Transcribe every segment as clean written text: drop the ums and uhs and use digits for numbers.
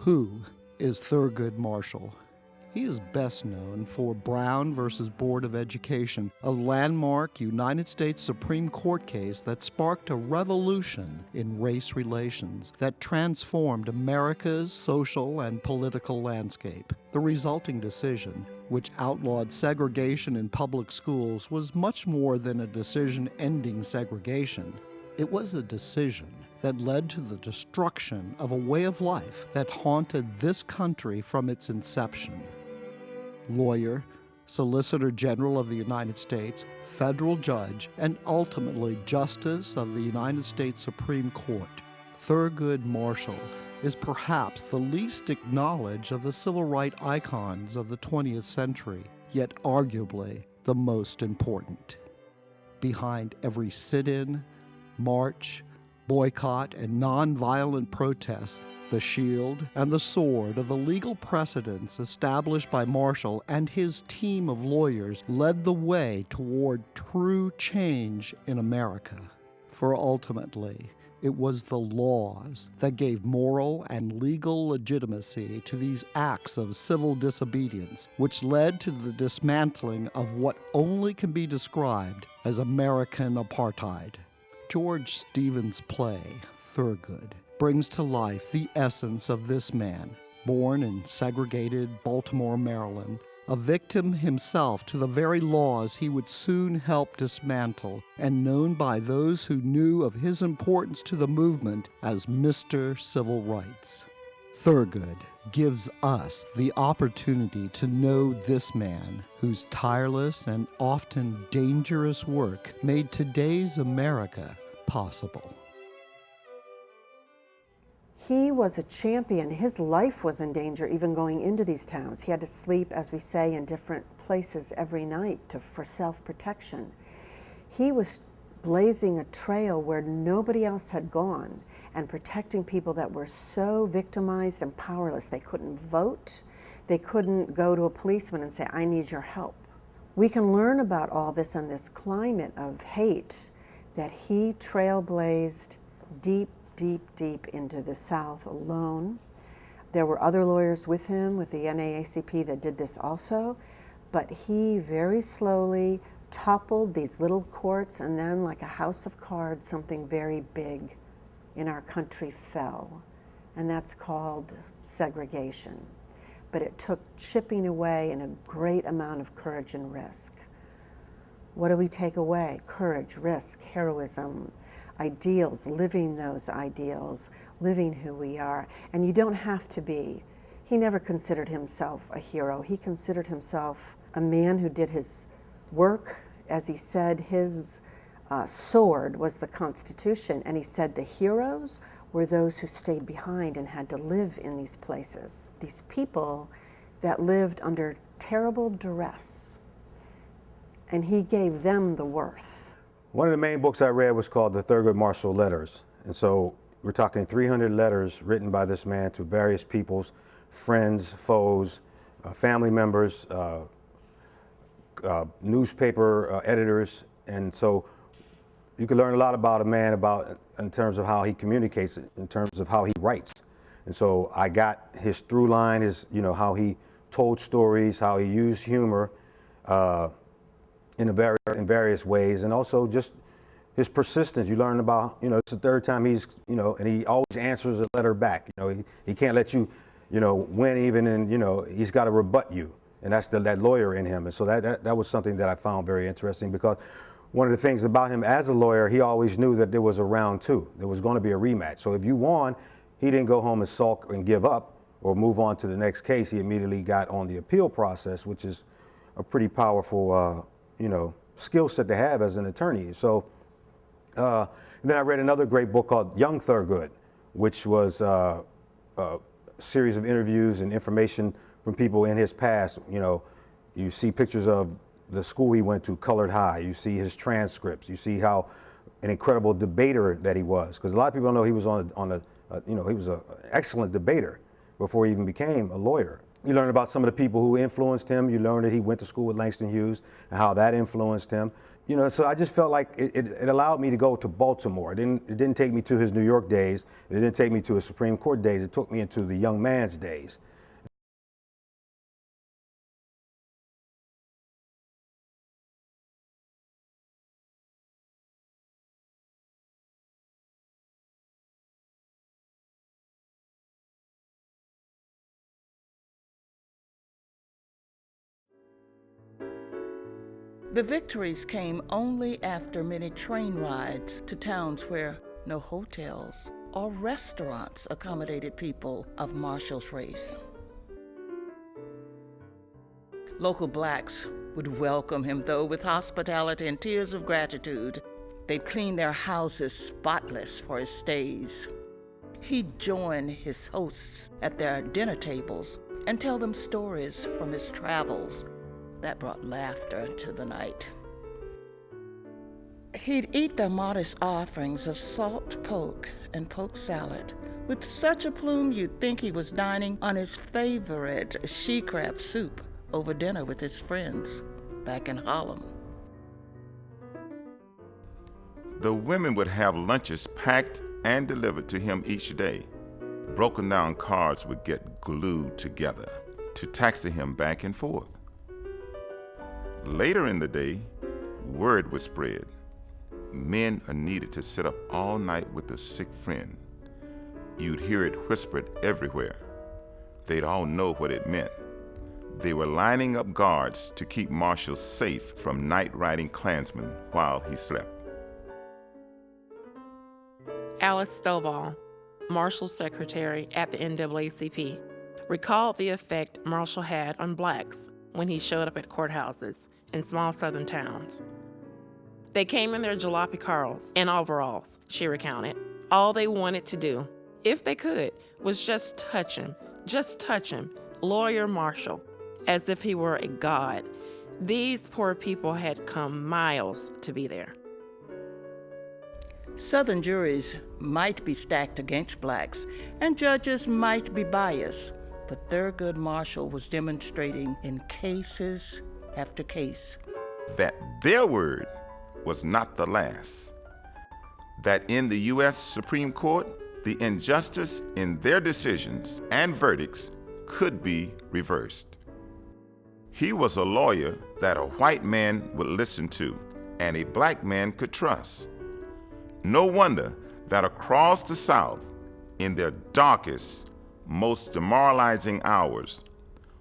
Who is Thurgood Marshall? He is best known for Brown versus Board of Education, a landmark United States Supreme Court case that sparked a revolution in race relations that transformed America's social and political landscape. The resulting decision, which outlawed segregation in public schools, was much more than a decision ending segregation. It was a decision that led to the destruction of a way of life that haunted this country from its inception. Lawyer, Solicitor General of the United States, federal judge, and ultimately Justice of the United States Supreme Court, Thurgood Marshall is perhaps the least acknowledged of the civil rights icons of the 20th century, yet arguably the most important. Behind every sit-in, march, boycott, and nonviolent protest, the shield and the sword of the legal precedents established by Marshall and his team of lawyers led the way toward true change in America. For ultimately, it was the laws that gave moral and legal legitimacy to these acts of civil disobedience, which led to the dismantling of what only can be described as American apartheid. George Stevens' play, Thurgood, brings to life the essence of this man, born in segregated Baltimore, Maryland, a victim himself to the very laws he would soon help dismantle, and known by those who knew of his importance to the movement as Mr. Civil Rights. Thurgood gives us the opportunity to know this man, whose tireless and often dangerous work made today's America possible. He was a champion. His life was in danger even going into these towns. He had to sleep, as we say, in different places every night for self-protection. He was blazing a trail where nobody else had gone and protecting people that were so victimized and powerless. They couldn't vote. They couldn't go to a policeman and say, I need your help. We can learn about all this and this climate of hate that he trailblazed deep into the South alone. There were other lawyers with him, with the NAACP, that did this also, but he very slowly toppled these little courts, and then, like a house of cards, something very big in our country fell, and that's called segregation. But it took chipping away and a great amount of courage and risk. What do we take away? Courage, risk, heroism, ideals, living those ideals, living who we are. And you don't have to be. He never considered himself a hero. He considered himself a man who did his work. As he said, his sword was the Constitution. And he said the heroes were those who stayed behind and had to live in these places. These people that lived under terrible duress. And he gave them the worth. One of the main books I read was called The Thurgood Marshall Letters. And so we're talking 300 letters written by this man to various peoples, friends, foes, family members, newspaper editors. And so you can learn a lot about a man in terms of how he communicates, in terms of how he writes. And so I got his through line, how he told stories, how he used humor, in various ways, and also just his persistence. You learn about, it's the third time and he always answers a letter back. He can't let you, win even, and he's got to rebut you, and that's that lawyer in him. And so that was something that I found very interesting, because one of the things about him as a lawyer, he always knew that there was a round two. There was going to be a rematch. So if you won, he didn't go home and sulk and give up or move on to the next case. He immediately got on the appeal process, which is a pretty powerful skill set to have as an attorney. So then I read another great book called Young Thurgood, which was a series of interviews and information from people in his past. You see pictures of the school he went to, Colored High. You see his transcripts. You see how an incredible debater that he was. Because a lot of people don't know he was he was an excellent debater before he even became a lawyer. You learn about some of the people who influenced him. You learn that he went to school with Langston Hughes and how that influenced him. You know, so I just felt like it allowed me to go to Baltimore. It didn't take me to his New York days. It didn't take me to his Supreme Court days. It took me into the young man's days. The victories came only after many train rides to towns where no hotels or restaurants accommodated people of Marshall's race. Local blacks would welcome him, though, with hospitality and tears of gratitude. They'd clean their houses spotless for his stays. He'd join his hosts at their dinner tables and tell them stories from his travels that brought laughter to the night. He'd eat their modest offerings of salt pork and poke salad with such a plume you'd think he was dining on his favorite she-crab soup over dinner with his friends back in Harlem. The women would have lunches packed and delivered to him each day. Broken down cars would get glued together to taxi him back and forth. Later in the day, word would spread. Men are needed to sit up all night with a sick friend. You'd hear it whispered everywhere. They'd all know what it meant. They were lining up guards to keep Marshall safe from night-riding Klansmen while he slept. Alice Stovall, Marshall's secretary at the NAACP, recalled the effect Marshall had on blacks when he showed up at courthouses in small southern towns. They came in their jalopy curls and overalls, she recounted. All they wanted to do, if they could, was just touch him, Lawyer Marshall, as if he were a god. These poor people had come miles to be there. Southern juries might be stacked against blacks, and judges might be biased, but Thurgood Marshall was demonstrating in cases after case that their word was not the last. That in the U.S. Supreme Court, the injustice in their decisions and verdicts could be reversed. He was a lawyer that a white man would listen to and a black man could trust. No wonder that across the South, in their darkest, most demoralizing hours,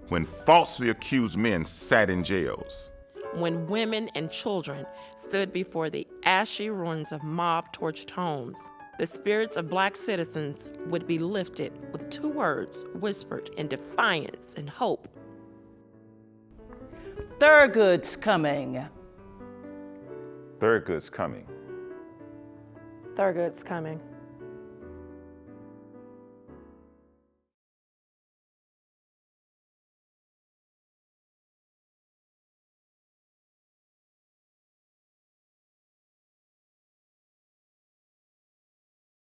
when falsely accused men sat in jails, when women and children stood before the ashy ruins of mob-torched homes, the spirits of black citizens would be lifted with two words whispered in defiance and hope. Thurgood's coming. Thurgood's coming. Thurgood's coming.